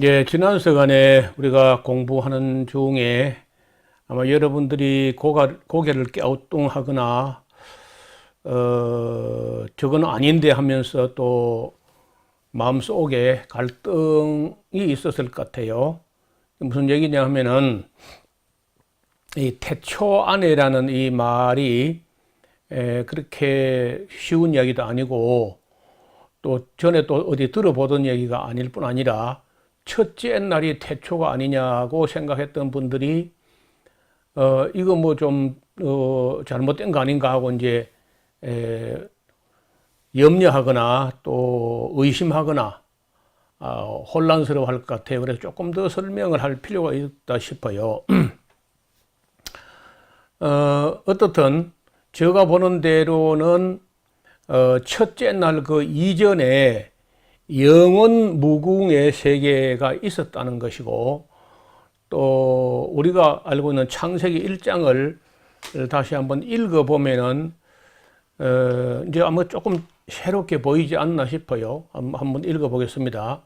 이제 지난 시간에 우리가 공부하는 중에 아마 여러분들이 고개를 갸우뚱하거나 저건 아닌데 하면서 또 마음속에 갈등이 있었을 것 같아요. 무슨 얘기냐 하면은 이 태초아내라는 이 말이 그렇게 쉬운 이야기도 아니고 또 전에 또 어디 들어보던 얘기가 아닐 뿐 아니라 첫째 날이 태초가 아니냐고 생각했던 분들이 이거 뭐 좀 잘못된 거 아닌가 하고 이제 염려하거나 또 의심하거나 혼란스러워할 것 같아요. 그래서 조금 더 설명을 할 필요가 있다 싶어요. 어떻든 제가 보는 대로는 첫째 날 그 이전에 영원 무궁의 세계가 있었다는 것이고, 또 우리가 알고 있는 창세기 1장을 다시 한번 읽어보면은 이제 아마 조금 새롭게 보이지 않나 싶어요. 한번 읽어보겠습니다.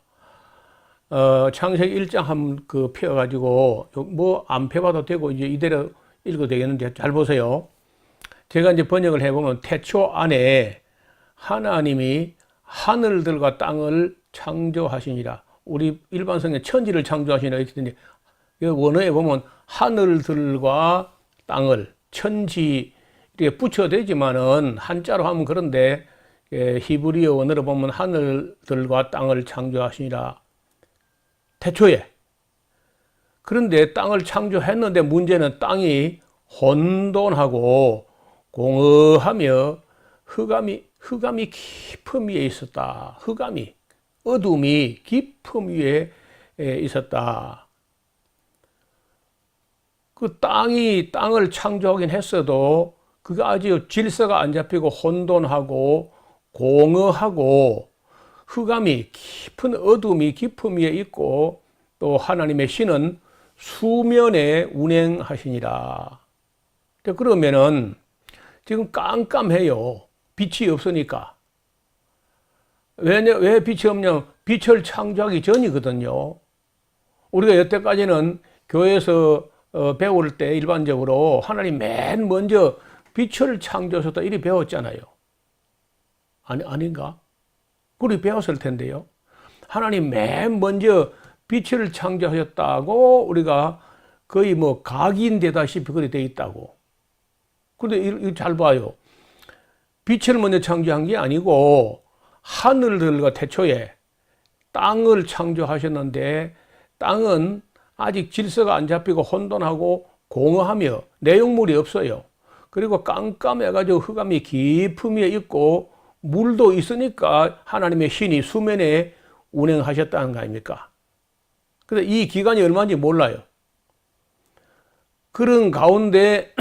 창세기 1장 한번 펴가지고 뭐 안 펴봐도 되고 이제 이대로 읽어도 되겠는데 잘 보세요. 제가 이제 번역을 해보면 태초 안에 하나님이 하늘들과 땅을 창조하시니라. 우리 일반 성경 천지를 창조하시니라 이렇게 되는데 원어에 보면 하늘들과 땅을 천지 이렇게 붙여되지만은 한자로 하면 그런데 히브리어 원어로 보면 하늘들과 땅을 창조하시니라. 태초에. 그런데 땅을 창조했는데 문제는 땅이 혼돈하고 공허하며 흑암이 깊음 위에 있었다. 어둠이 깊음 위에 있었다. 그 땅을 창조하긴 했어도 그게 아주 질서가 안 잡히고 혼돈하고 공허하고 흑암이 깊은 어둠이 깊음 위에 있고 또 하나님의 신은 수면에 운행하시니라. 그러면은 지금 깜깜해요. 빛이 없으니까. 왜 빛이 없냐? 빛을 창조하기 전이거든요. 우리가 여태까지는 교회에서 배울 때 일반적으로 하나님 맨 먼저 빛을 창조하셨다 이리 배웠잖아요. 아닌가? 그리 배웠을 텐데요. 하나님 맨 먼저 빛을 창조하셨다고 우리가 거의 뭐 각인되다시피 그리 돼 있다고. 그런데 이거 잘 봐요. 빛을 먼저 창조한 게 아니고 하늘들과 태초에 땅을 창조하셨는데 땅은 아직 질서가 안 잡히고 혼돈하고 공허하며 내용물이 없어요. 그리고 깜깜해가지고 흑암이 깊음 위에 있고 물도 있으니까 하나님의 신이 수면에 운행하셨다는 거 아닙니까? 근데 이 기간이 얼마인지 몰라요. 그런 가운데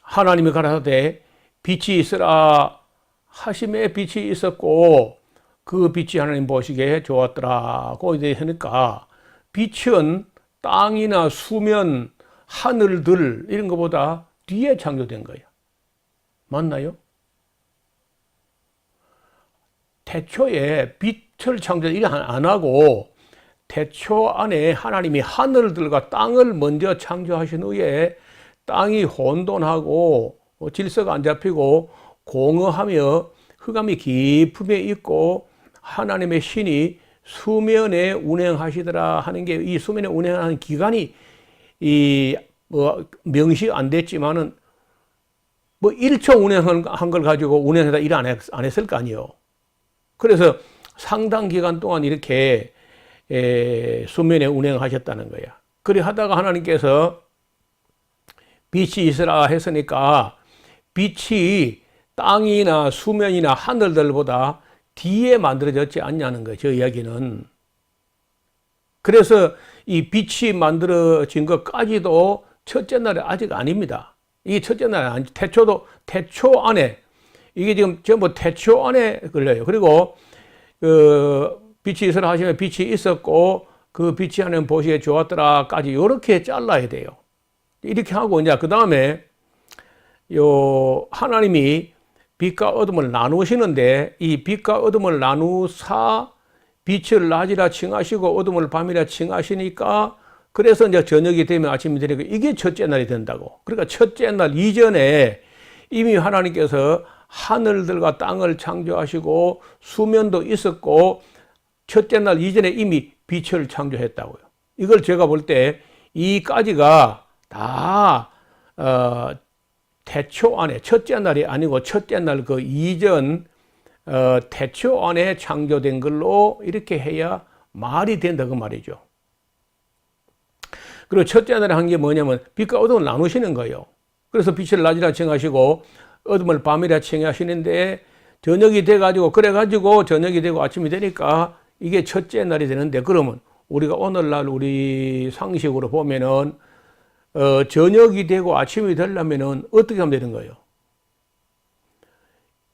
하나님이 가라사대 빛이 있으라 하심에 빛이 있었고 그 빛이 하나님 보시기에 좋았더라고 이제 하니까 빛은 땅이나 수면, 하늘들 이런 것보다 뒤에 창조된 거예요. 맞나요? 태초에 빛을 창조 일 안 하고 태초 안에 하나님이 하늘들과 땅을 먼저 창조하신 후에 땅이 혼돈하고 질서가 안 잡히고 공허하며 흑암이 깊음에 있고 하나님의 신이 수면에 운행하시더라 하는 게 이 수면에 운행하는 기간이 명시 안 됐지만은 뭐 1초 운행한 걸 가지고 운행하다 일 안 했을 거 아니에요. 그래서 상당 기간 동안 이렇게 수면에 운행하셨다는 거야. 그리 하다가 하나님께서 빛이 있으라 했으니까 빛이 땅이나 수면이나 하늘들보다 뒤에 만들어졌지 않냐는 거예요. 저 이야기는. 그래서 이 빛이 만들어진 것까지도 첫째 날이 아직 아닙니다. 이게 첫째 날이 아니죠. 태초 안에 이게 지금 전부 태초 안에 걸려요. 그리고 빛이 있으라 하시면 빛이 있었고 그 빛이 하나님 보시기에 좋았더라까지 이렇게 잘라야 돼요. 이렇게 하고 이제 그 다음에 하나님이 빛과 어둠을 나누시는데 이 빛과 어둠을 나누사 빛을 낮이라 칭하시고 어둠을 밤이라 칭하시니까 그래서 이제 저녁이 되면 아침이 되니까 이게 첫째 날이 된다고. 그러니까 첫째 날 이전에 이미 하나님께서 하늘들과 땅을 창조하시고 수면도 있었고 첫째 날 이전에 이미 빛을 창조했다고요. 이걸 제가 볼 때 이까지가 다 태초 안에 첫째 날이 아니고 첫째 날 그 이전 태초 안에 창조된 걸로 이렇게 해야 말이 된다 그 말이죠. 그리고 첫째 날에 한 게 뭐냐면 빛과 어둠을 나누시는 거예요. 그래서 빛을 낮이라 칭하시고 어둠을 밤이라 칭하시는데 저녁이 돼가지고 그래가지고 저녁이 되고 아침이 되니까 이게 첫째 날이 되는데 그러면 우리가 오늘날 우리 상식으로 보면은 저녁이 되고 아침이 되려면은 어떻게 하면 되는 거예요?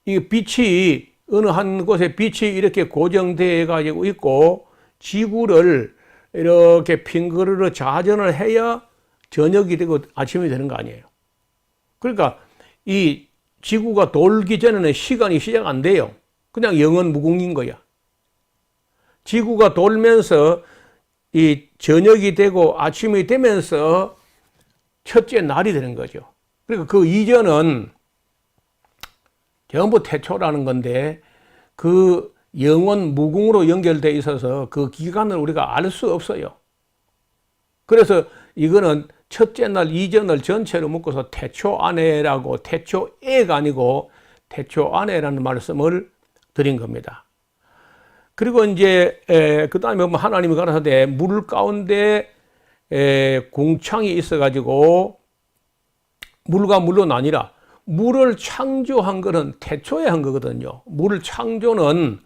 이 빛이 어느 한 곳에 빛이 이렇게 고정되어 가지고 있고 지구를 이렇게 핑그르르 자전을 해야 저녁이 되고 아침이 되는 거 아니에요. 그러니까 이 지구가 돌기 전에는 시간이 시작 안 돼요. 그냥 영원 무궁인 거야. 지구가 돌면서 이 저녁이 되고 아침이 되면서 첫째 날이 되는 거죠. 그러니까 그 이전은 전부 태초라는 건데 그 영원 무궁으로 연결되어 있어서 그 기간을 우리가 알 수 없어요. 그래서 이거는 첫째 날 이전을 전체로 묶어서 태초 안에라고 태초에가 아니고 태초 안에라는 말씀을 드린 겁니다. 그리고 이제 그 다음에 하나님이 가라사대 물 가운데 궁창이 있어 가지고 물과 물로 나뉘라. 물을 창조한 거는 태초에 한 거거든요. 물을 창조는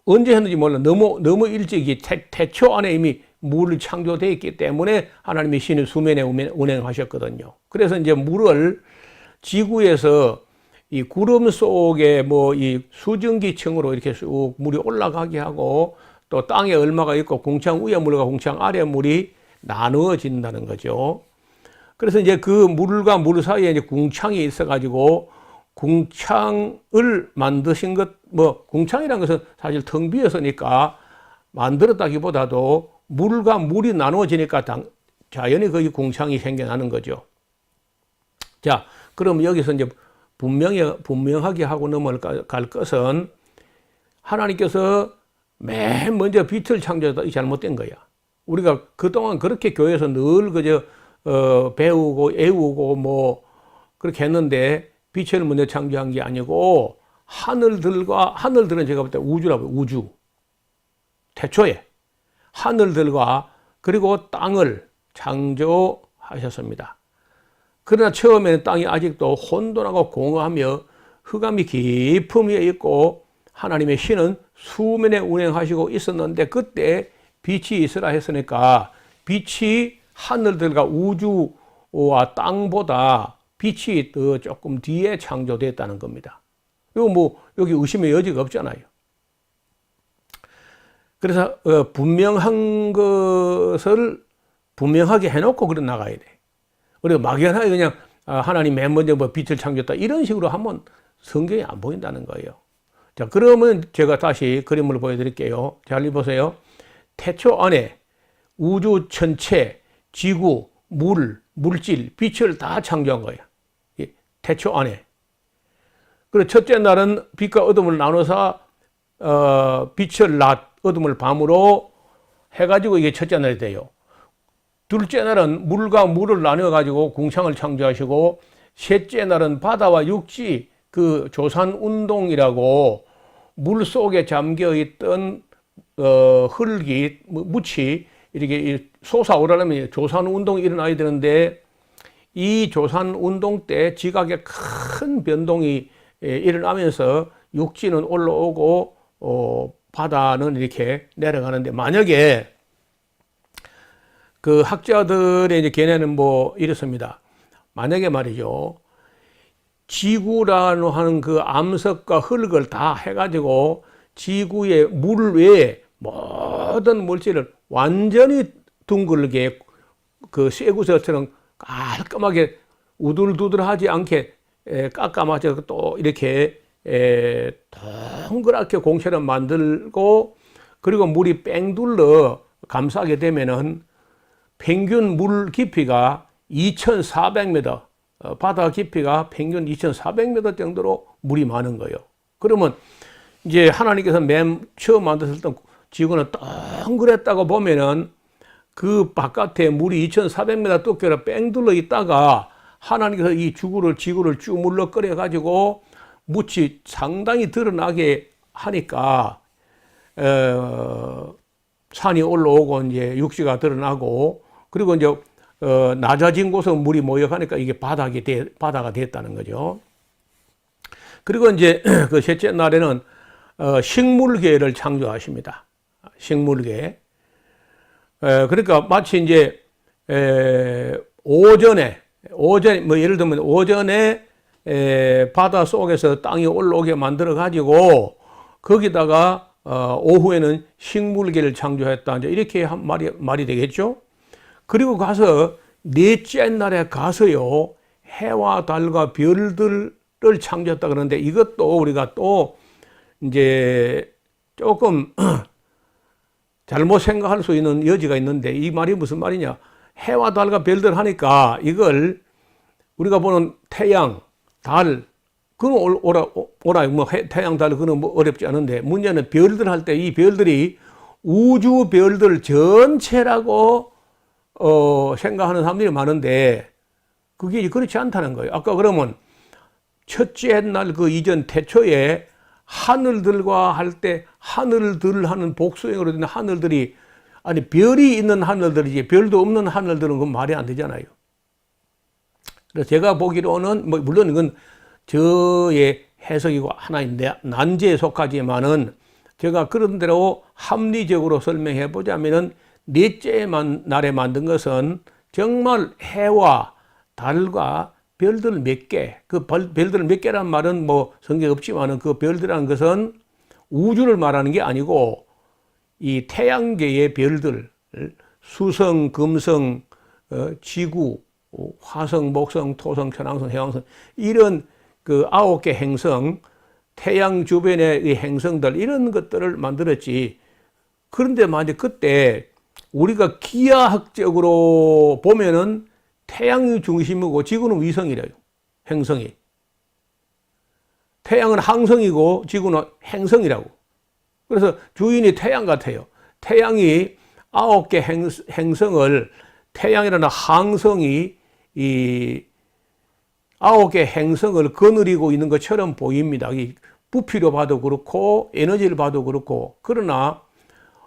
언제 했는지 몰라. 너무 일찍이 태초 안에 이미 물을 창조되어 있기 때문에 하나님이 신의 수면에 운행하셨거든요. 그래서 이제 물을 지구에서 이 구름 속에 뭐 이 수증기층으로 이렇게 쑥 물이 올라가게 하고 또 땅에 얼마가 있고 궁창 위에 물과 궁창 아래 물이 나누어진다는 거죠. 그래서 이제 그 물과 물 사이에 이제 궁창이 있어가지고 궁창을 만드신 것, 뭐 궁창이라는 것은 사실 텅 비었으니까 만들었다기보다도 물과 물이 나누어지니까 자연히 거기 궁창이 생겨나는 거죠. 자, 그럼 여기서 이제 분명하게 하고 넘어갈 것은 하나님께서 맨 먼저 빛을 창조했다. 이 잘못된 거야. 우리가 그동안 그렇게 교회에서 늘 그저 배우고 애우고 뭐 그렇게 했는데 빛을 먼저 창조한 게 아니고 하늘들은 제가 볼 때 우주라고 우주. 태초에 하늘들과 그리고 땅을 창조하셨습니다. 그러나 처음에는 땅이 아직도 혼돈하고 공허하며 흑암이 깊은 위에 있고 하나님의 신은 수면에 운행하시고 있었는데 그때 빛이 있으라 했으니까 빛이 하늘들과 우주와 땅보다 빛이 더 조금 뒤에 창조됐다는 겁니다. 이거 뭐 여기 의심의 여지가 없잖아요. 그래서 분명한 것을 분명하게 해놓고 그래 나가야 돼. 우리가 막연하게 그냥 하나님 맨 먼저 뭐 빛을 창조했다 이런 식으로 하면 성경이 안 보인다는 거예요. 자, 그러면 제가 다시 그림을 보여드릴게요. 잘 보세요. 태초 안에 우주 전체, 지구, 물질, 빛을 다 창조한 거예요. 태초 안에. 그리고 첫째 날은 빛과 어둠을 나눠서 빛을 낮, 어둠을 밤으로 해가지고 이게 첫째 날이 돼요. 둘째 날은 물과 물을 나눠가지고 궁창을 창조하시고 셋째 날은 바다와 육지 그 조산운동이라고 물 속에 잠겨있던 흙이 묻이 이렇게 솟아오르려면 조산운동이 일어나야 되는데 이 조산운동 때 지각에 큰 변동이 일어나면서 육지는 올라오고 바다는 이렇게 내려가는데 만약에 그 학자들의 이제 견해는 뭐 이렇습니다. 만약에 말이죠. 지구라는 하는 그 암석과 흙을 다 해가지고 지구의 물 외에 모든 물질을 완전히 둥글게 그 쇠구석처럼 깔끔하게 우둘두둘하지 않게 깎아맞춰 또 이렇게 동그랗게 공처럼 만들고 그리고 물이 뺑 둘러 감싸게 되면은 평균 물 깊이가 2,400m, 바다 깊이가 평균 2,400m 정도로 물이 많은 거예요. 그러면 이제 하나님께서 맨 처음 만드실 때 지구는 동그랬다고 보면은 그 바깥에 물이 2,400m 두께로 뺑 둘러 있다가 하나님께서 이 지구를 쭉 물러끓여 가지고 묻이 상당히 드러나게 하니까 산이 올라오고 이제 육지가 드러나고 그리고 이제 낮아진 곳은 물이 모여가니까 이게 바다가 됐다는 거죠. 그리고 이제 그 셋째 날에는 식물계를 창조하십니다. 식물계. 그러니까 마치 이제 오전에 뭐 예를 들면 오전에 바다 속에서 땅이 올라오게 만들어 가지고 거기다가 오후에는 식물계를 창조했다. 이제 이렇게 한 말이 되겠죠. 그리고 가서 넷째 날에 가서요 해와 달과 별들을 창조했다 그러는데 이것도 우리가 또 이제 조금 잘못 생각할 수 있는 여지가 있는데 이 말이 무슨 말이냐? 해와 달과 별들 하니까 이걸 우리가 보는 태양, 달, 그건 오라 뭐 태양, 달 그건 뭐 어렵지 않은데 문제는 별들 할 때 이 별들이 우주 별들 전체라고 생각하는 사람들이 많은데 그게 그렇지 않다는 거예요. 아까 그러면 첫째 날 그 이전 태초에 하늘들과 할 때 하늘들 하는 복수형으로 된 하늘들이 아니 별이 있는 하늘들이지 별도 없는 하늘들은 그건 말이 안 되잖아요. 그래서 제가 보기로는 뭐 물론 이건 저의 해석이고 하나의 난제에 속하지만은 제가 그런 대로 합리적으로 설명해 보자면은 넷째 날에 만든 것은 정말 해와 달과 별들 몇 개, 그 별들 몇 개란 말은 뭐 성경에 없지만은 그 별들이라는 것은 우주를 말하는 게 아니고 이 태양계의 별들, 수성, 금성, 지구, 화성, 목성, 토성, 천왕성, 해왕성 이런 그 9개 행성, 태양 주변의 이 행성들 이런 것들을 만들었지. 그런데 만약 그때 우리가 기하학적으로 보면은 태양이 중심이고 지구는 위성이래요. 행성이. 태양은 항성이고 지구는 행성이라고. 그래서 주인이 태양 같아요. 태양이 9개 행성을 태양이라는 항성이 이 9개 행성을 거느리고 있는 것처럼 보입니다. 이 부피로 봐도 그렇고 에너지를 봐도 그렇고 그러나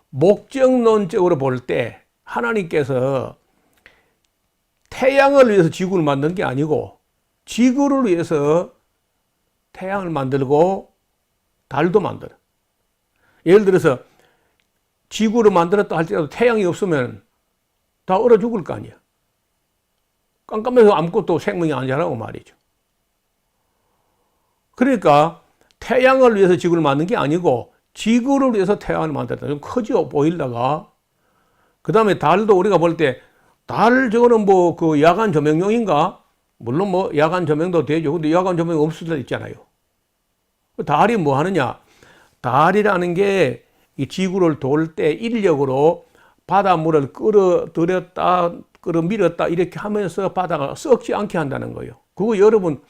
목적론적으로 볼 때 하나님께서 태양을 위해서 지구를 만든 게 아니고 지구를 위해서 태양을 만들고 달도 만들어. 예를 들어서 지구를 만들었다 할지라도 태양이 없으면 다 얼어 죽을 거 아니야. 깜깜해서 아무것도 생명이 안 자라고 말이죠. 그러니까 태양을 위해서 지구를 만든 게 아니고 지구를 위해서 태양을 만들었다. 좀 커져 보일다가 그 다음에 달도 우리가 볼 때 달 저거는 뭐 그 야간 조명용인가? 물론 뭐 야간 조명도 되죠. 근데 야간 조명 없을 때 있잖아요. 달이 뭐 하느냐? 달이라는 게 이 지구를 돌 때 인력으로 바닷물을 끌어들였다, 끌어밀었다 이렇게 하면서 바다가 썩지 않게 한다는 거예요. 그거 여러분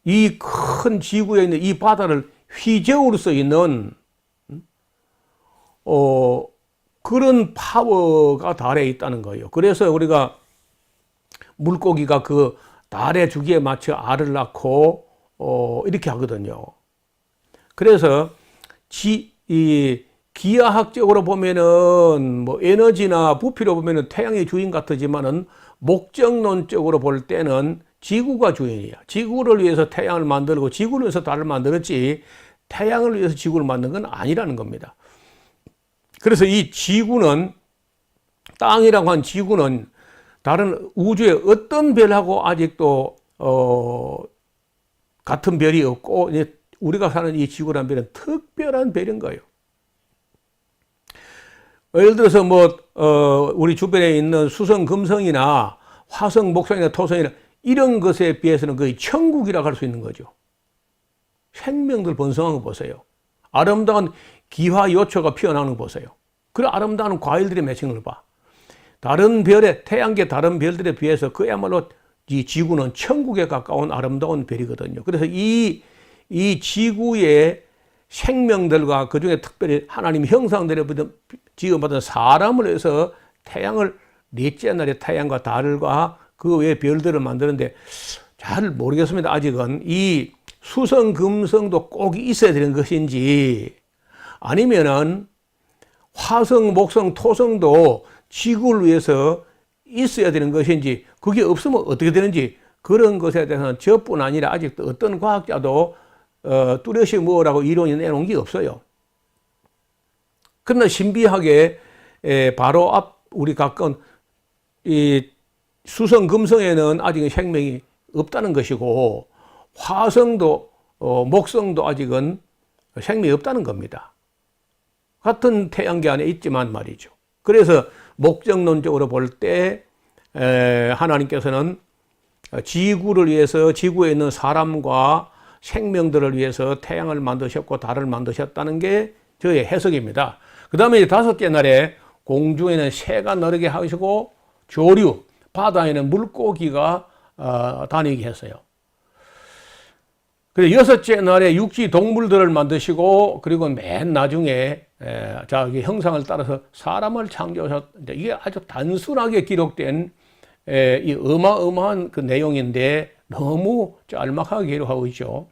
이 큰 지구에 있는 이 바다를 휘저을 수 있는 그런 파워가 달에 있다는 거예요. 그래서 우리가 물고기가 그 달의 주기에 맞춰 알을 낳고 이렇게 하거든요. 그래서 이 기하학적으로 보면은 뭐 에너지나 부피로 보면은 태양이 주인 같지만은 목적론적으로 볼 때는 지구가 주인이야. 지구를 위해서 태양을 만들고 지구를 위해서 달을 만들었지 태양을 위해서 지구를 만든 건 아니라는 겁니다. 그래서 이 지구는 땅이라고 한 지구는 다른 우주의 어떤 별하고 아직도 같은 별이 없고 우리가 사는 이 지구라는 별은 특별한 별인 거예요. 예를 들어서 뭐 우리 주변에 있는 수성, 금성이나 화성, 목성이나 토성이나 이런 것에 비해서는 거의 천국이라고 할 수 있는 거죠. 생명들 번성하는 거 보세요. 아름다운 기화 요초가 피어나는 거 보세요. 그런 아름다운 과일들이 맺힌 걸 봐. 다른 별에, 태양계 다른 별들에 비해서 그야말로 이 지구는 천국에 가까운 아름다운 별이거든요. 그래서 이 지구의 생명들과 그 중에 특별히 하나님 형상대로 지음받은 사람을 위해서 태양을 넷째 날에 태양과 달과 그 외의 별들을 만드는데 잘 모르겠습니다. 아직은 이 수성, 금성도 꼭 있어야 되는 것인지 아니면은 화성, 목성, 토성도 지구를 위해서 있어야 되는 것인지 그게 없으면 어떻게 되는지 그런 것에 대해서는 저뿐 아니라 아직도 어떤 과학자도 뚜렷이 뭐라고 이론이 내놓은 게 없어요. 그러나 신비하게 바로 앞 우리 가까운 이 수성, 금성에는 아직은 생명이 없다는 것이고 화성도 목성도 아직은 생명이 없다는 겁니다. 같은 태양계 안에 있지만 말이죠. 그래서 목적론적으로 볼 때 하나님께서는 지구를 위해서 지구에 있는 사람과 생명들을 위해서 태양을 만드셨고 달을 만드셨다는 게 저의 해석입니다. 그 다음에 다섯째 날에 공중에는 새가 나르게 하시고 조류, 바다에는 물고기가 다니게 했어요. 그리고 여섯째 날에 육지 동물들을 만드시고 그리고 맨 나중에 자기 형상을 따라서 사람을 창조하셨는데 이게 아주 단순하게 기록된 이 어마어마한 그 내용인데 너무 짤막하게 기록하고 있죠.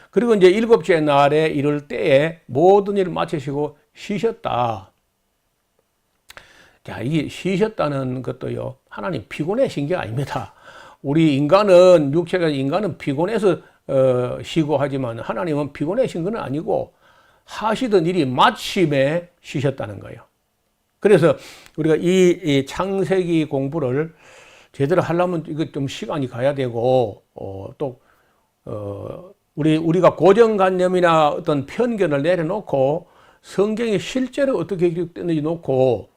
그리고 이제 일곱째 날에 이럴 때에 모든 일을 마치시고 쉬셨다. 자, 이게 쉬셨다는 것도요, 하나님 피곤해신 게 아닙니다. 우리 인간은, 육체가 인간은 피곤해서 쉬고 하지만 하나님은 피곤해신 건 아니고 하시던 일이 마침에 쉬셨다는 거예요. 그래서 우리가 이 창세기 공부를 제대로 하려면 이거 좀 시간이 가야 되고, 우리가 고정관념이나 어떤 편견을 내려놓고 성경이 실제로 어떻게 기록됐는지 놓고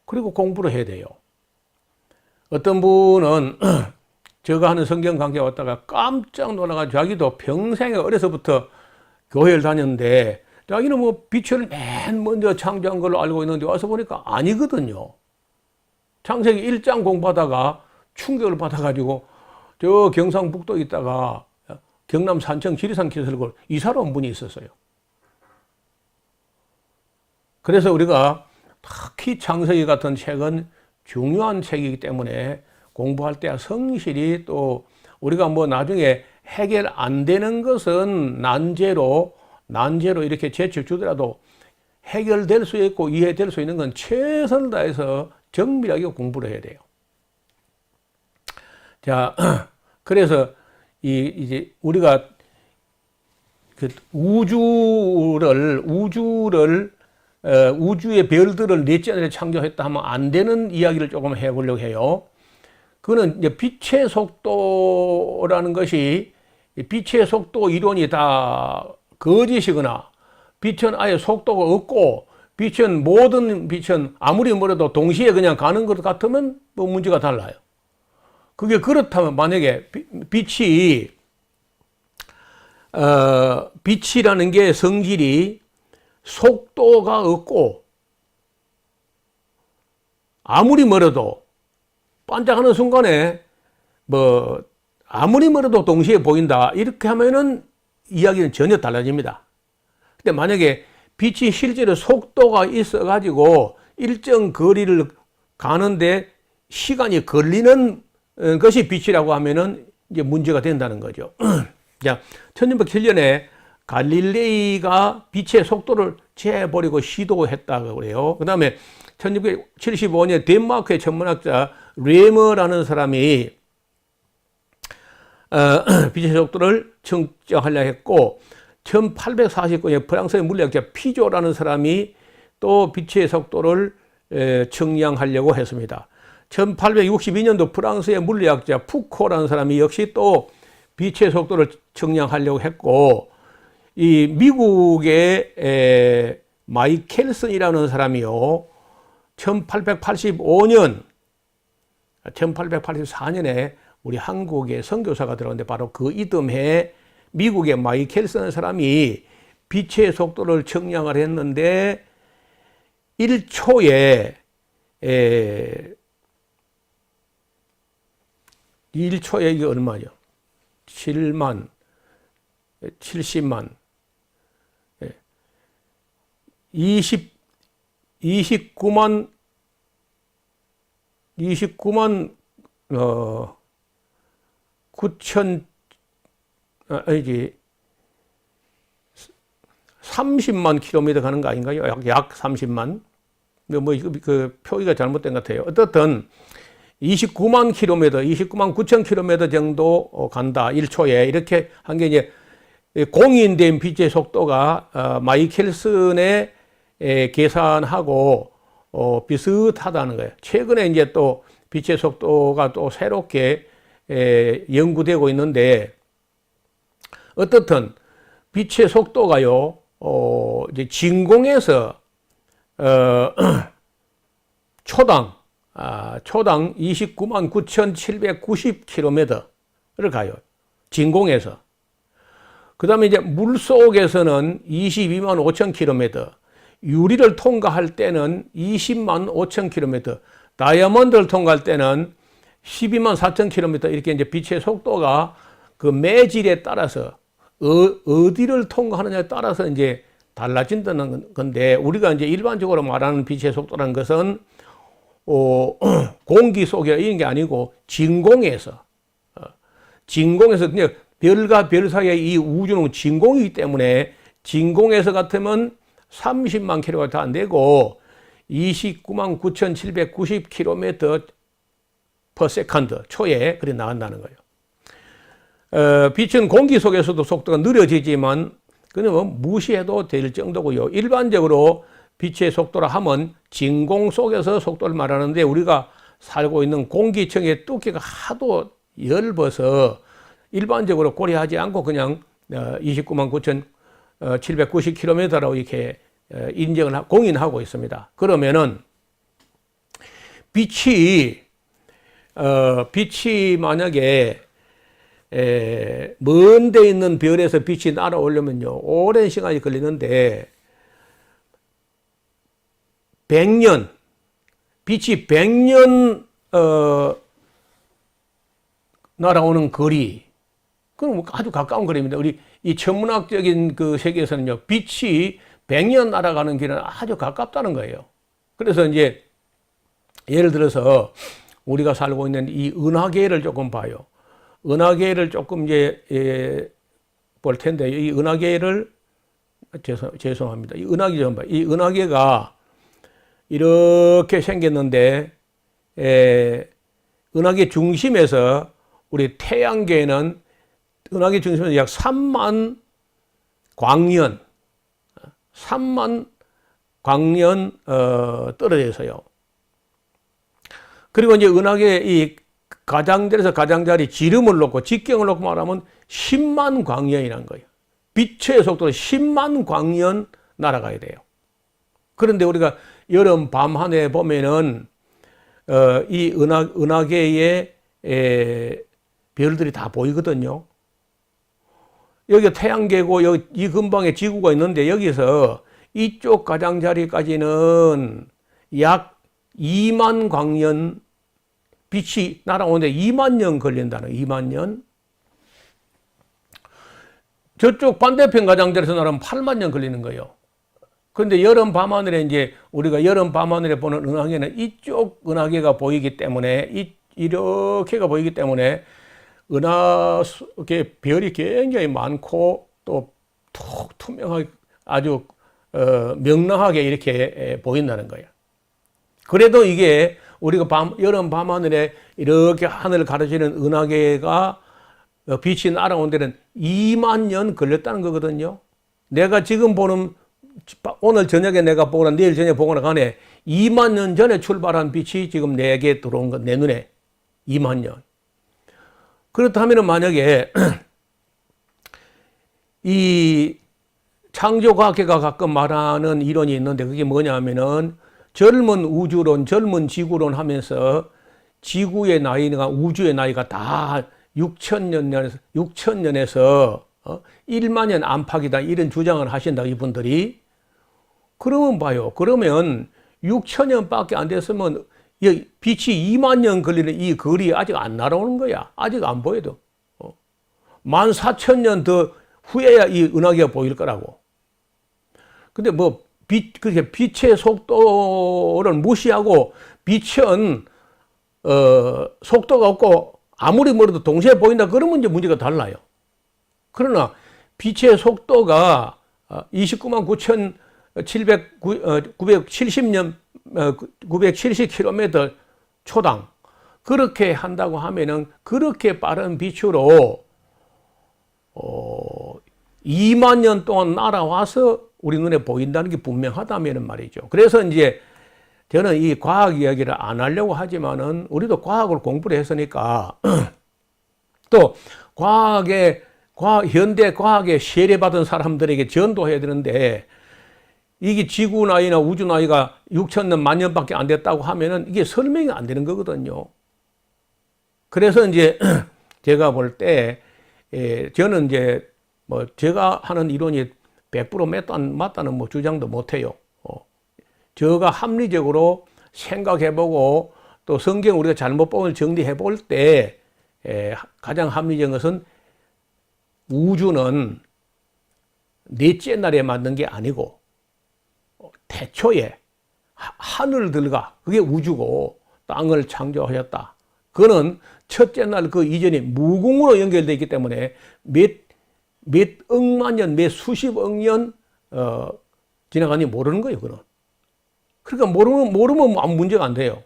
그리고 공부를 해야 돼요. 어떤 분은 제가 하는 성경 강좌에 왔다가 깜짝 놀라가지고 자기도 평생에 어려서부터 교회를 다녔는데 자기는 뭐 빛을 맨 먼저 창조한 걸로 알고 있는데 와서 보니까 아니거든요. 창세기 1장 공부하다가 충격을 받아가지고 저 경상북도에 있다가 경남 산청 지리산 기슭을 이사로 온 분이 있었어요. 그래서 우리가 특히 창세기 같은 책은 중요한 책이기 때문에 공부할 때 성실히 또 우리가 뭐 나중에 해결 안 되는 것은 난제로 이렇게 제출 주더라도 해결될 수 있고 이해될 수 있는 건 최선을 다해서 정밀하게 공부를 해야 돼요. 자, 그래서 이제 우리가 그 우주의 별들을 넷째 날에 창조했다 하면 안 되는 이야기를 조금 해보려고 해요. 그거는 이제 빛의 속도라는 것이 빛의 속도 이론이 다 거짓이거나 빛은 아예 속도가 없고 모든 빛은 아무리 멀어도 동시에 그냥 가는 것 같으면 뭐 문제가 달라요. 그게 그렇다면 만약에 빛이라는 게 성질이 속도가 없고 아무리 멀어도 반짝하는 순간에 뭐 아무리 멀어도 동시에 보인다 이렇게 하면은 이야기는 전혀 달라집니다. 근데 만약에 빛이 실제로 속도가 있어 가지고 일정 거리를 가는데 시간이 걸리는 것이 빛이라고 하면은 이제 문제가 된다는 거죠. 자, 1607년에 갈릴레이가 빛의 속도를 재버리고 시도했다고 그래요. 그 다음에 1675년 덴마크의 천문학자 레머라는 사람이 빛의 속도를 측정하려 했고 1849년에 프랑스의 물리학자 피조라는 사람이 또 빛의 속도를 측량하려고 했습니다. 1862년도 프랑스의 물리학자 푸코라는 사람이 역시 또 빛의 속도를 측량하려고 했고 이 미국의 마이켈슨이라는 사람이요 1884년에 우리 한국에 선교사가 들어왔는데 바로 그 이듬해 미국의 마이켈슨 사람이 빛의 속도를 측량을 했는데 1초에 1초에 이게 얼마죠? 7만 70만 29만 9천 아니지 30만 킬로미터 가는 거 아닌가요? 약 30만. 뭐 그 표기가 잘못된 것 같아요. 어떻든 29만 킬로미터, 29만 9천 킬로미터 정도 간다. 1초에 이렇게 한 게 이제 공인된 빛의 속도가 마이켈슨의 계산하고 비슷하다는 거예요. 최근에 이제 또 빛의 속도가 또 새롭게 연구되고 있는데 어떻든 빛의 속도가요, 이제 진공에서 초당 29만 9,790km를 가요. 진공에서. 그 다음에 이제 물 속에서는 22만 5천 km, 유리를 통과할 때는 20만 5천 km, 다이아몬드를 통과할 때는 12만 4천 km 이렇게 이제 빛의 속도가 그 매질에 따라서 어디를 통과하느냐에 따라서 이제 달라진다는 건데 우리가 이제 일반적으로 말하는 빛의 속도라는 것은 공기 속에 이런 게 아니고 진공에서 그냥 별과 별 사이의 이 우주는 진공이기 때문에 진공에서 같으면 30만 킬로가 안 되고 29만 9,790km per second 초에 그래 나간다는 거예요. 빛은 공기 속에서도 속도가 느려지지만 그는 뭐 무시해도 될 정도고요. 일반적으로 빛의 속도라 하면 진공 속에서 속도를 말하는데 우리가 살고 있는 공기층의 두께가 하도 얇아서 일반적으로 고려하지 않고 그냥 29만 9,790km라고 이렇게 인정을 공인하고 있습니다. 그러면은 빛이 만약에 먼 데 있는 별에서 빛이 날아오려면요 오랜 시간이 걸리는데 100년 빛이 100년 날아오는 거리 그럼 아주 가까운 거리입니다. 우리 이 천문학적인 그 세계에서는요 빛이 100년 날아가는 길은 아주 가깝다는 거예요. 그래서 이제 예를 들어서 우리가 살고 있는 이 은하계를 조금 봐요. 은하계를 조금 이제 볼 텐데 이 은하계를 죄송합니다. 이 은하계 좀 봐요. 이 은하계가 이렇게 생겼는데 은하계 중심에서 우리 태양계는 은하계 중심에서 약 3만 광년 떨어져 있어요. 그리고 이제 은하계 이 가장자리에서 가장자리 지름을 놓고 직경을 놓고 말하면 10만 광년이라는 거예요. 빛의 속도로 10만 광년 날아가야 돼요. 그런데 우리가 여름 밤 하늘에 보면은 이 은하계의 별들이 다 보이거든요. 여기 태양계고 여기 이 근방에 지구가 있는데 여기서 이쪽 가장자리까지는 약 2만 광년 빛이 날아오는데 2만 년 걸린다는 2만 년. 저쪽 반대편 가장자리에서 날아오면 8만 년 걸리는 거예요. 그런데 여름 밤하늘에 이제 우리가 여름 밤하늘에 보는 은하계는 이쪽 은하계가 보이기 때문에 이렇게가 보이기 때문에 은하계 별이 굉장히 많고 또 톡 투명하게 아주 명랑하게 이렇게 보인다는 거예요. 그래도 이게 우리가 여름 밤하늘에 이렇게 하늘을 가로지르는 은하계가 빛이 날아온 데는 2만 년 걸렸다는 거거든요. 내가 지금 보는 오늘 저녁에 내가 보거나 내일 저녁에 보거나 간에 2만 년 전에 출발한 빛이 지금 내게 들어온 것, 내 눈에 2만 년. 그렇다면 만약에 이 창조과학계가 가끔 말하는 이론이 있는데 그게 뭐냐면은 젊은 우주론, 젊은 지구론 하면서 지구의 나이가 우주의 나이가 다 6,000년에서 1만 년 안팎이다 이런 주장을 하신다 이분들이. 그러면 봐요. 그러면 6천 년밖에 안 됐으면 빛이 2만 년 걸리는 이 거리 아직 안 날아오는 거야. 아직 안 보여도. 14,000년 더 후에야 이 은하계가 보일 거라고. 근데 뭐 그렇게 빛의 속도를 무시하고 빛은 속도가 없고 아무리 멀어도 동시에 보인다 그러면 이제 문제가 달라요. 그러나 빛의 속도가 29만 970km 초당 그렇게 한다고 하면은 그렇게 빠른 빛으로 2만 년 동안 날아와서 우리 눈에 보인다는 게 분명하다면 말이죠. 그래서 이제 저는 이 과학 이야기를 안 하려고 하지만은 우리도 과학을 공부를 했으니까 또 현대 과학에 세례받은 사람들에게 전도해야 되는데 이게 지구 나이나 우주 나이가 6천 년, 만 년밖에 안 됐다고 하면은 이게 설명이 안 되는 거거든요. 그래서 이제 제가 볼 때 저는 이제 뭐 제가 하는 이론이 100% 맞다는 뭐 주장도 못 해요. 제가 합리적으로 생각해보고 또 성경 우리가 잘못 본을 정리해 볼 때 가장 합리적인 것은 우주는 넷째 날에 만든 게 아니고 태초에 하늘들과 그게 우주고 땅을 창조하셨다. 그거는 첫째 날 그 이전에 무궁으로 연결되어 있기 때문에 몇 억만 년, 몇 수십억 년 지나가니 모르는 거예요. 그는. 그러니까 모르면 아무 문제가 안 돼요.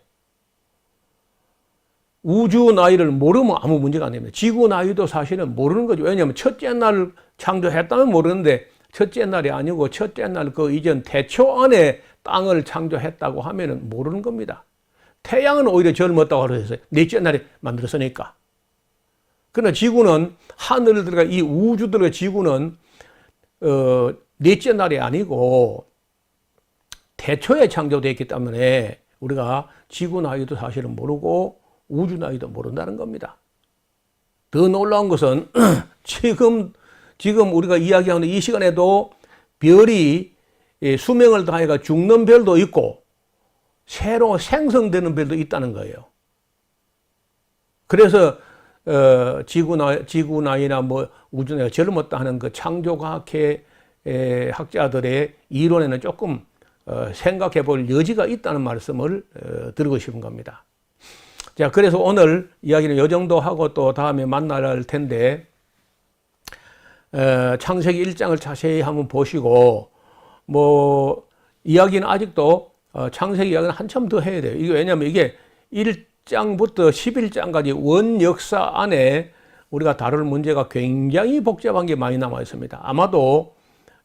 우주 나이를 모르면 아무 문제가 안 됩니다. 지구 나이도 사실은 모르는 거죠. 왜냐하면 첫째 날 창조했다면 모르는데 첫째 날이 아니고 첫째 날 그 이전 태초 안에 땅을 창조했다고 하면은 모르는 겁니다. 태양은 오히려 젊었다고 그랬어요. 넷째 날에 만들었으니까. 그러나 지구는 하늘들과 이 우주들의 지구는 넷째 날이 아니고 태초에 창조되었기 때문에 우리가 지구 나이도 사실은 모르고 우주 나이도 모른다는 겁니다. 더 놀라운 것은 지금 우리가 이야기하는 이 시간에도 별이 수명을 다해가 죽는 별도 있고 새로 생성되는 별도 있다는 거예요. 그래서 지구 나이나 뭐 우주 나이가 젊었다 하는 그 창조과학회 학자들의 이론에는 조금 생각해 볼 여지가 있다는 말씀을 드리고 싶은 겁니다. 자, 그래서 오늘 이야기는 이 정도 하고 또 다음에 만날 텐데 창세기 1장을 자세히 한번 보시고 뭐 이야기는 아직도 창세기 이야기는 한참 더 해야 돼요. 이게 왜냐하면 이게 1장부터 11장까지 원 역사 안에 우리가 다룰 문제가 굉장히 복잡한 게 많이 남아 있습니다. 아마도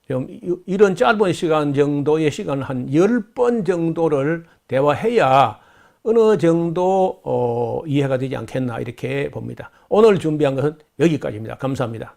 좀 이런 짧은 시간 정도의 시간 한 10번 정도를 대화해야 어느 정도 이해가 되지 않겠나 이렇게 봅니다. 오늘 준비한 것은 여기까지입니다. 감사합니다.